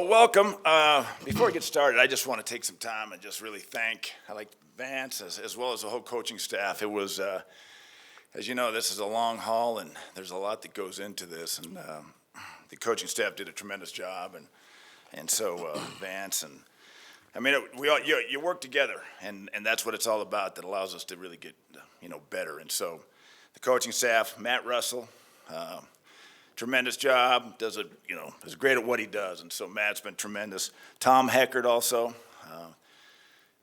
So welcome. Before we get started, I just want to take some time and just really thank, Vance as well as the whole coaching staff. It was, as you know, this is a long haul and there's a lot that goes into this. And the coaching staff did a tremendous job, and so Vance and I mean, you work together, and that's what it's all about. That allows us to really get better. And so the coaching staff, Matt Russell. Tremendous job, is great at what he does, and so Matt's been tremendous. Tom Heckert also,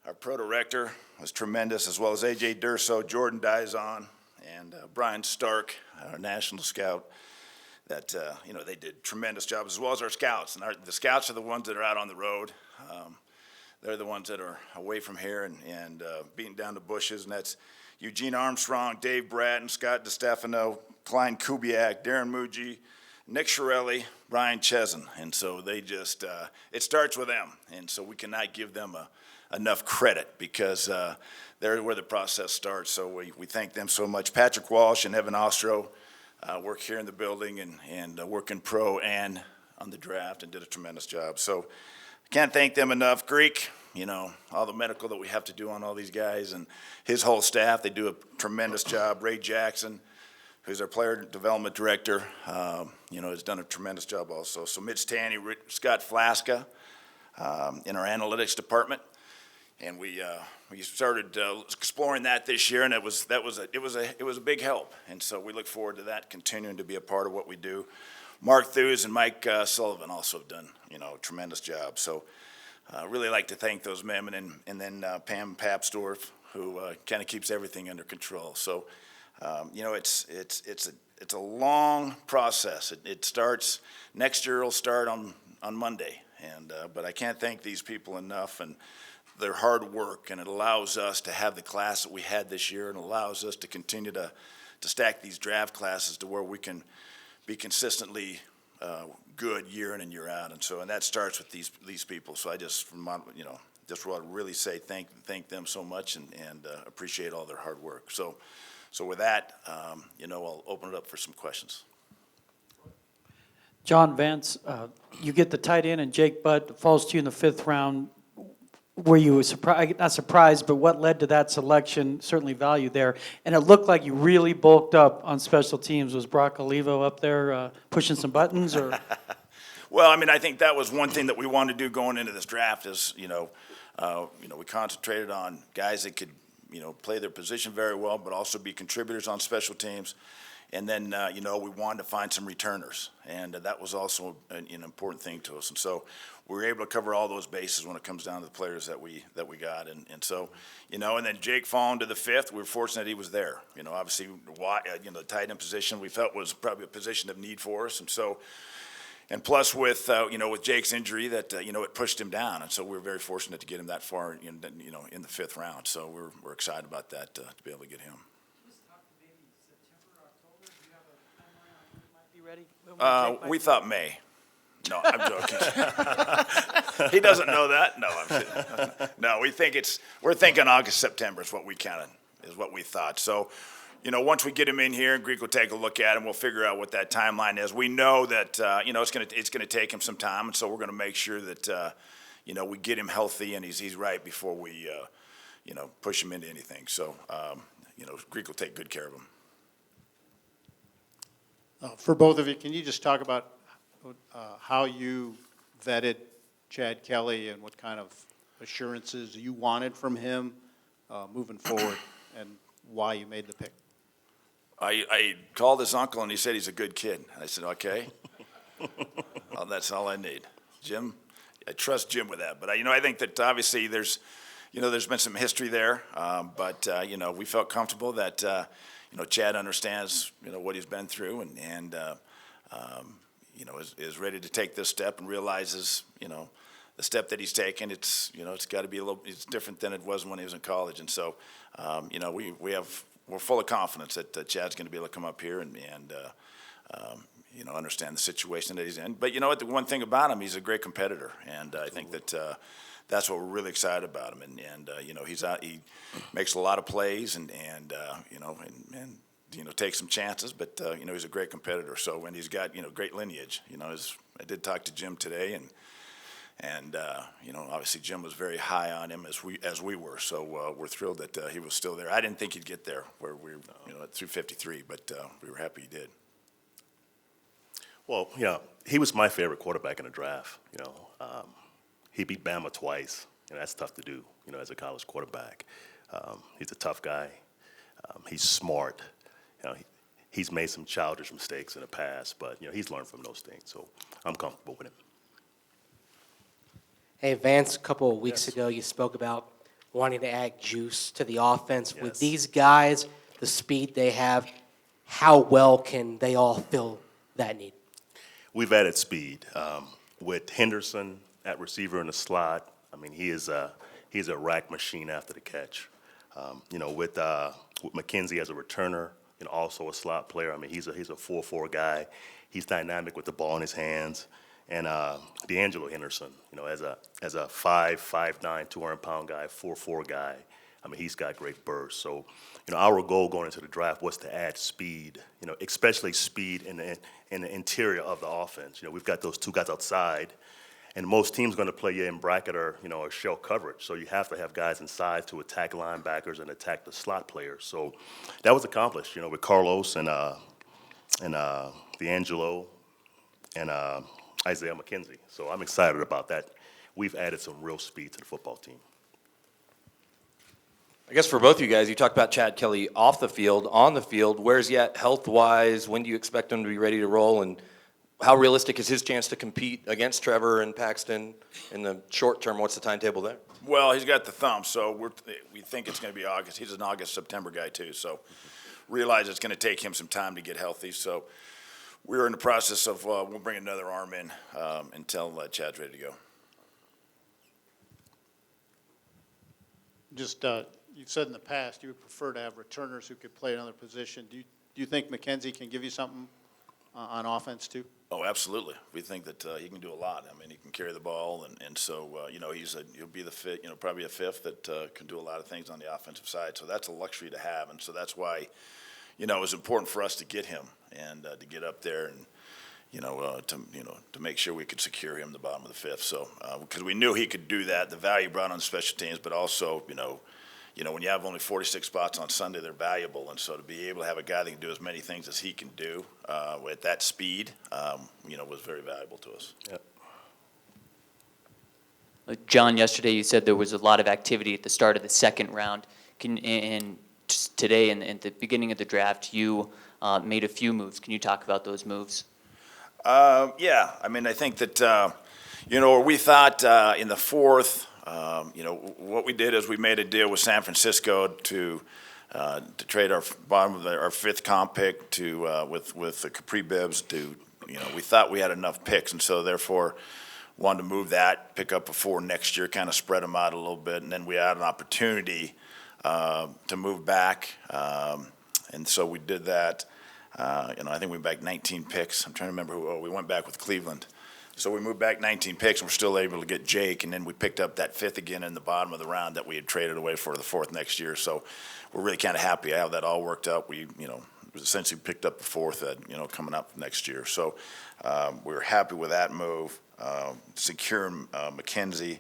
our pro director, was tremendous, as well as A.J. Durso, Jordan Dizon, and Brian Stark, our national scout, that, they did a tremendous job, as well as our scouts. And the scouts are the ones that are out on the road. They're the ones that are away from here and beating down the bushes, and that's Eugene Armstrong, Dave Bratton, Scott DeStefano, Klein Kubiak, Darren Muji, Nick Shirelli, Brian Chesson. And so they just, it starts with them. And so we cannot give them enough credit because they're where the process starts. So we thank them so much. Patrick Walsh and Evan Ostro work here in the building and work in pro and on the draft and did a tremendous job. So I can't thank them enough. Greek, all the medical that we have to do on all these guys and his whole staff, they do a tremendous job. Ray Jackson, who's our player development director, has done a tremendous job also. So Mitch Tanny, Scott Flaska in our analytics department, and we started exploring that this year, and it was a big help. And so we look forward to that continuing to be a part of what we do. Mark Thews and Mike Sullivan also have done a tremendous job. So really like to thank those men, and then Pam Papsdorf, who kind of keeps everything under control. So. It's a long process. It starts next year. It'll start on Monday, but I can't thank these people enough and their hard work. And it allows us to have the class that we had this year, and allows us to continue to stack these draft classes to where we can be consistently good year in and year out. And that starts with these people. So I just want to really say thank them so much and appreciate all their hard work. So with that, I'll open it up for some questions. John Vance, you get the tight end, and Jake Butt falls to you in the 5th round. Were you not surprised, but what led to that selection? Certainly value there. And it looked like you really bulked up on special teams. Was Brock Olivo up there pushing some buttons? Or? Well, I think that was one thing that we wanted to do going into this draft is, we concentrated on guys that could play their position very well, but also be contributors on special teams. And then, we wanted to find some returners, and that was also an important thing to us. And so we were able to cover all those bases when it comes down to the players that we got. And so, and then Jake falling to the 5th, we were fortunate he was there. Obviously, the tight end position we felt was probably a position of need for us. And so, and plus with with Jake's injury that it pushed him down, and so we were very fortunate to get him that far in the 5th round. So we're excited about that to be able to get him. Just talk to maybe September, October. Do you have a timeline on when you might be ready? We thought May. No, I'm joking. He doesn't know that. No, I'm kidding. No, we're thinking August, September is what we thought. So. Once we get him in here, and Greek will take a look at him, we'll figure out what that timeline is. We know that it's gonna take him some time, and so we're gonna make sure that we get him healthy and he's right before we push him into anything. So Greek will take good care of him. For both of you, can you just talk about how you vetted Chad Kelly and what kind of assurances you wanted from him moving forward, and why you made the pick? I called his uncle, and he said he's a good kid. I said, okay. Well, that's all I need. Jim, I trust Jim with that. But, I think that obviously there's been some history there. But we felt comfortable that, Chad understands, what he's been through and is ready to take this step and realizes, the step that he's taken. It's, it's got to be it's different than it was when he was in college. And so, we're full of confidence that Chad's going to be able to come up here and understand the situation that he's in. But the one thing about him, he's a great competitor, and I think that that's what we're really excited about him. And he's out. He makes a lot of plays, and takes some chances. But he's a great competitor. So, and he's got great lineage. I did talk to Jim today, and And, obviously Jim was very high on him as we were. So we're thrilled that he was still there. I didn't think he'd get there where we were, at 353, but we were happy he did. Well, he was my favorite quarterback in the draft. He beat Bama twice. That's tough to do, as a college quarterback. He's a tough guy. He's smart. He's made some childish mistakes in the past, but he's learned from those things. So I'm comfortable with him. Hey, Vance, a couple of weeks ago, you spoke about wanting to add juice to the offense. Yes. With these guys, the speed they have, how well can they all fill that need? We've added speed with Henderson at receiver in the slot. I mean, he's a rack machine after the catch. With McKenzie as a returner, also a slot player. I mean, he's a 4-4 guy. He's dynamic with the ball in his hands. And D'Angelo Henderson, as a 5'9", 200-pound guy, 4'4" guy. I mean, he's got great burst. So, our goal going into the draft was to add speed, especially speed in the interior of the offense. We've got those two guys outside, and most teams going to play you in bracket or shell coverage. So you have to have guys inside to attack linebackers and attack the slot players. So that was accomplished, with Carlos and D'Angelo and Isaiah McKenzie. So I'm excited about that. We've added some real speed to the football team. I guess for both of you guys, you talked about Chad Kelly off the field, on the field. Where's he at health-wise? When do you expect him to be ready to roll? And how realistic is his chance to compete against Trevor and Paxton in the short term? What's the timetable there? Well, he's got the thumb, so we think it's going to be August. He's an August, September guy too, so realize it's going to take him some time to get healthy. So we're in the process of we'll bring another arm in until Chad's ready to go. Just, you've said in the past you would prefer to have returners who could play another position. Do you think McKenzie can give you something on offense too? Oh, absolutely. We think that he can do a lot. I mean, he can carry the ball, and so he'll be the fifth, probably a fifth that can do a lot of things on the offensive side. So that's a luxury to have, and so that's why, it was important for us to get him and to get up there and to make sure we could secure him the bottom of the fifth. So because we knew he could do that, the value brought on special teams, but also when you have only 46 spots on Sunday, they're valuable. And so to be able to have a guy that can do as many things as he can do at that speed, was very valuable to us. Yep. John, yesterday you said there was a lot of activity at the start of the second round. And just today, in the beginning of the draft, you made a few moves. Can you talk about those moves? Yeah. I mean, I think that, we thought in the fourth, what we did is we made a deal with San Francisco to trade our bottom of our fifth comp pick with the Capri Bibbs we thought we had enough picks, and so therefore wanted to move that, pick up a 4 next year, kind of spread them out a little bit, and then we had an opportunity to move back, and so we did that. I think we went back 19 picks. I'm trying to remember we went back with Cleveland. So we moved back 19 picks, and we're still able to get Jake, and then we picked up that fifth again in the bottom of the round that we had traded away for the fourth next year. So we're really kind of happy how that all worked out. We, essentially picked up the fourth, coming up next year. So we were happy with that move, securing McKenzie,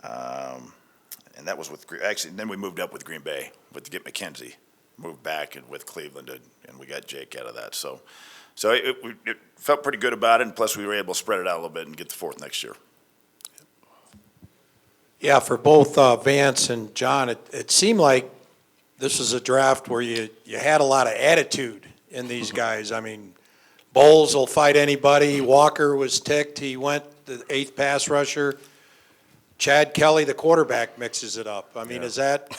and that was with actually. Then we moved up with Green Bay, to get McKenzie, moved back and with Cleveland, and we got Jake out of that. So it felt pretty good about it, and plus we were able to spread it out a little bit and get the fourth next year. Yeah, for both Vance and John, it seemed like this was a draft where you had a lot of attitude in these guys. I mean, Bowles will fight anybody. Walker was ticked. He went the 8th pass rusher. Chad Kelly, the quarterback, mixes it up. I mean, Is that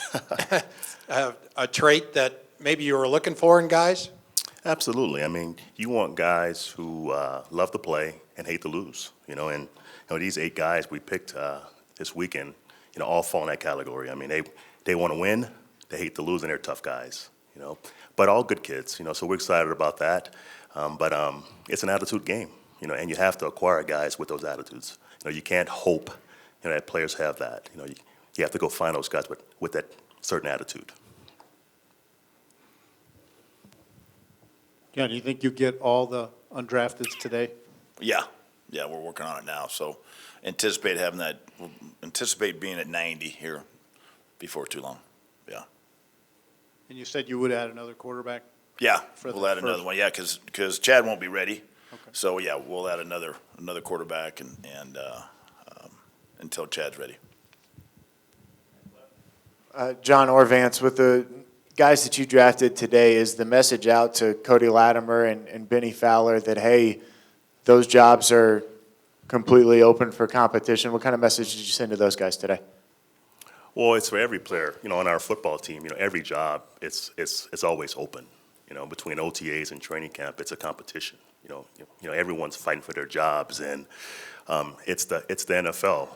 a trait that maybe you were looking for in guys? Absolutely. I mean, you want guys who love to play and hate to lose, and these 8 guys we picked this weekend, all fall in that category. I mean, they want to win, they hate to lose, and they're tough guys, but all good kids, so we're excited about that. But it's an attitude game, and you have to acquire guys with those attitudes. You can't hope, that players have that. You have to go find those guys with that certain attitude. Yeah, do you think you get all the undrafteds today? Yeah, yeah, we're working on it now. So anticipate being at 90 here before too long. Yeah. And you said you would add another quarterback? Yeah, For we'll the add another first- one. Yeah, because Chad won't be ready. Okay. So yeah, we'll add another quarterback and until Chad's ready. John or Vance, with the guys that you drafted today, is the message out to Cody Latimer and Benny Fowler that, hey, those jobs are completely open for competition? What kind of message did you send to those guys today? Well, it's for every player, on our football team, every job, it's always open. Between OTAs and training camp, it's a competition. Everyone's fighting for their jobs, and it's the NFL.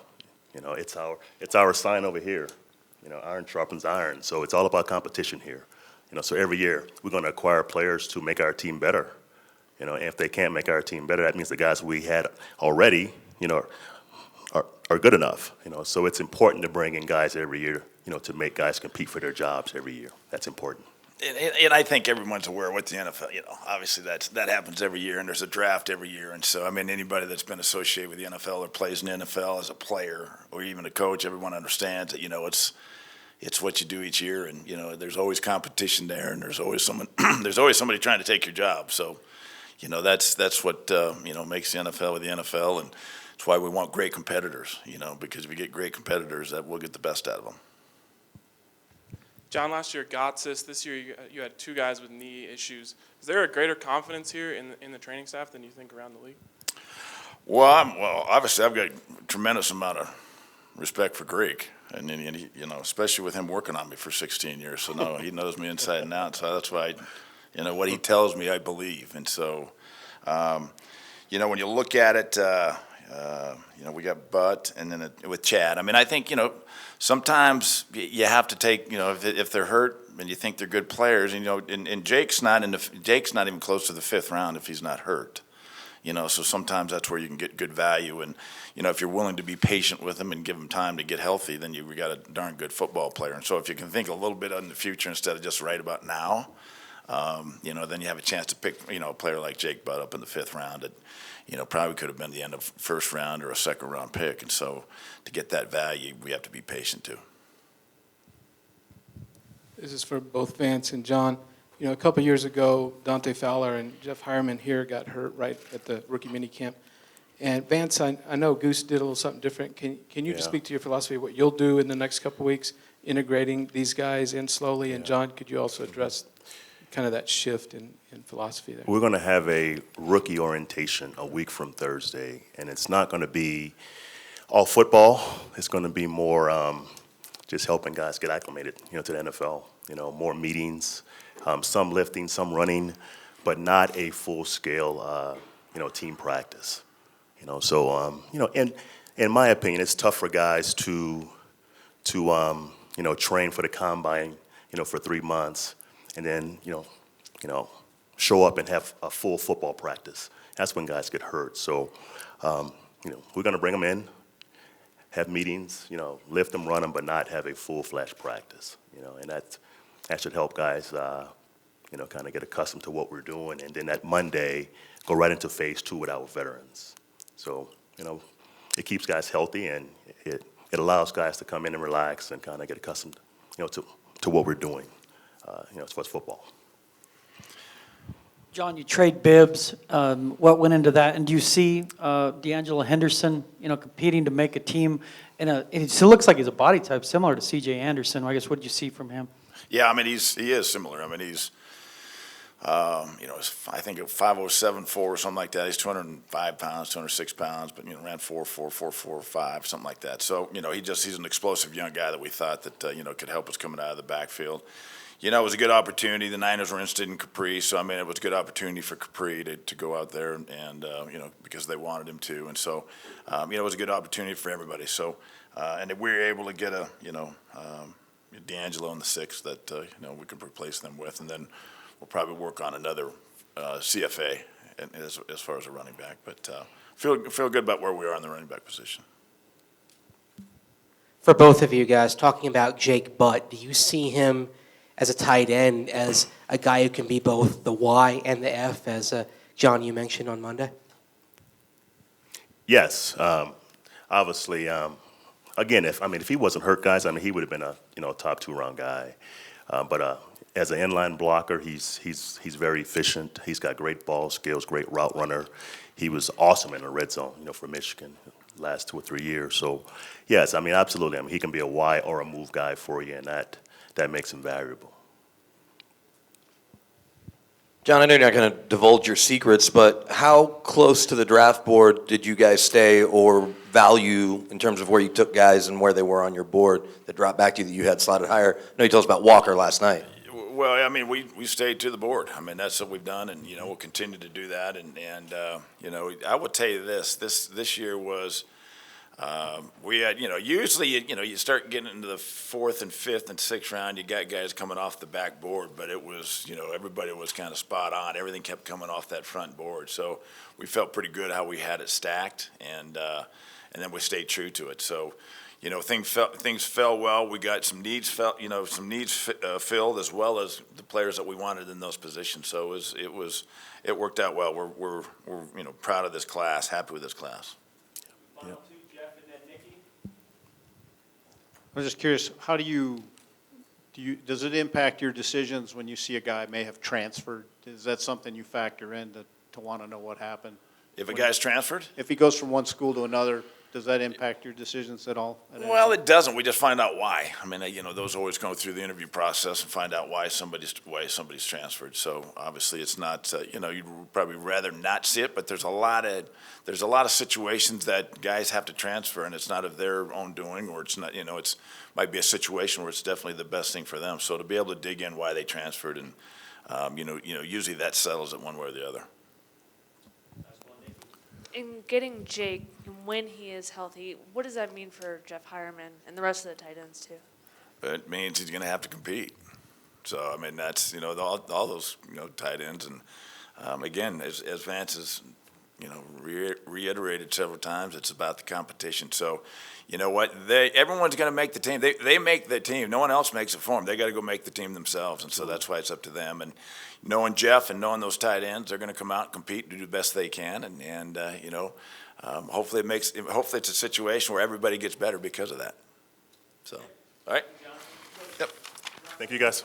It's our sign over here. Iron sharpens iron, so it's all about competition here. So every year we're going to acquire players to make our team better. And if they can't make our team better, that means the guys we had already, are good enough. So it's important to bring in guys every year, to make guys compete for their jobs every year. That's important. And I think everyone's aware what the NFL, obviously that happens every year, and there's a draft every year. And so, I mean, anybody that's been associated with the NFL or plays in the NFL as a player or even a coach, everyone understands that, it's what you do each year. And, there's always competition there, and there's always somebody trying to take your job. So, that's what, makes the NFL the NFL. And it's why we want great competitors, because if we get great competitors, that we'll get the best out of them. John, last year Gotsis. This year you had two guys with knee issues. Is there a greater confidence here in the training staff than you think around the league? Well, obviously I've got a tremendous amount of respect for Greek, and he, especially with him working on me for 16 years. So no, he knows me inside and out. So that's why, what he tells me, I believe. And so, when you look at it, we got Butt, and then with Chad. I mean, I think sometimes you have to take, if they're hurt and you think they're good players, and Jake's not even close to the 5th round if he's not hurt. So sometimes that's where you can get good value, and if you're willing to be patient with them and give them time to get healthy, then we got a darn good football player. And so if you can think a little bit in the future instead of just right about now, then you have a chance to pick, a player like Jake Butt up in the 5th round that, probably could have been the end of 1st round or a 2nd round pick. And so to get that value, we have to be patient too. This is for both Vance and John. A couple years ago, Dante Fowler and Jeff Hireman here got hurt right at the rookie mini camp. And Vance, I know Goose did a little something different. Can you just speak to your philosophy of what you'll do in the next couple weeks, integrating these guys in slowly? And John, could you also address kind of that shift in philosophy there? We're going to have a rookie orientation a week from Thursday, and it's not going to be all football. It's going to be more just helping guys get acclimated, to the NFL. More meetings, some lifting, some running, but not a full-scale, team practice. So in my opinion, it's tough for guys to train for the combine, for 3 months, and then show up and have a full football practice. That's when guys get hurt. So we're going to bring them in, have meetings, lift them, run them, but not have a full-fledged practice. And that should help guys, kind of get accustomed to what we're doing, and then that Monday go right into phase 2 with our veterans. So it keeps guys healthy, and it allows guys to come in and relax and kind of get accustomed, to what we're doing, as far as football. John, you trade Bibbs. What went into that? And do you see D'Angelo Henderson, competing to make a team? It looks like he's a body type similar to C.J. Anderson. I guess what did you see from him? Yeah, I mean, he is similar. I mean, he's, I think 5'07", 4 or something like that. He's 205 pounds, 206 pounds, but, ran 4'4", 4'4", 5, something like that. So, he's an explosive young guy that we thought that, could help us coming out of the backfield. It was a good opportunity. The Niners were interested in Capri, so, it was a good opportunity for Capri to go out there and because they wanted him to. And so, it was a good opportunity for everybody. So, and we were able to get D'Angelo in the 6th that, we could replace them with. And then we'll probably work on another CFA as far as a running back. But feel good about where we are in the running back position. For both of you guys, talking about Jake Butt, do you see him as a tight end, as a guy who can be both the Y and the F, as John, you mentioned on Monday? Yes, obviously, again, if he wasn't hurt, guys, he would have been a top 2 round guy. But as an inline blocker, he's very efficient. He's got great ball skills, great route runner. He was awesome in the red zone, for Michigan last 2 or 3 years. So, yes, absolutely. He can be a Y or a move guy for you, and that makes him valuable. John, I know you're not going to divulge your secrets, but how close to the draft board did you guys stay or value in terms of where you took guys and where they were on your board that dropped back to you that you had slotted higher? I know you told us about Walker last night. Well, we stayed to the board. That's what we've done, and, we'll continue to do that. And I would tell you this year was, we had, usually, you start getting into the 4th and 5th and 6th round, you got guys coming off the back board, but it was, everybody was kind of spot on. Everything kept coming off that front board. So we felt pretty good how we had it stacked, and then we stayed true to it. So, things fell well. We got some needs filled, filled, as well as the players that we wanted in those positions. So it worked out well. We're proud of this class, happy with this class. I was just curious, how does it impact your decisions when you see a guy may have transferred? Is that something you factor in to want to know what happened? If a guy's transferred? If he goes from one school to another, does that impact your decisions at all? Well, it doesn't. We just find out why. Those always go through the interview process and find out why somebody's transferred. So obviously, it's not. You'd probably rather not see it, but there's a lot of situations that guys have to transfer, and it's not of their own doing, or it's not. It's might be a situation where it's definitely the best thing for them. So to be able to dig in why they transferred, and usually that settles it one way or the other. In getting Jake, when he is healthy, what does that mean for Jeff Hireman and the rest of the tight ends too? It means he's going to have to compete. So that's all those tight ends, and again, as Vance has reiterated several times, it's about the competition. So everyone's going to make the team. They make the team. No one else makes it for them. They got to go make the team themselves, and so that's why it's up to them. And knowing Jeff and knowing those tight ends, they're going to come out and compete and do the best they can. And hopefully it's a situation where everybody gets better because of that. So, all right. Yep. Thank you, guys.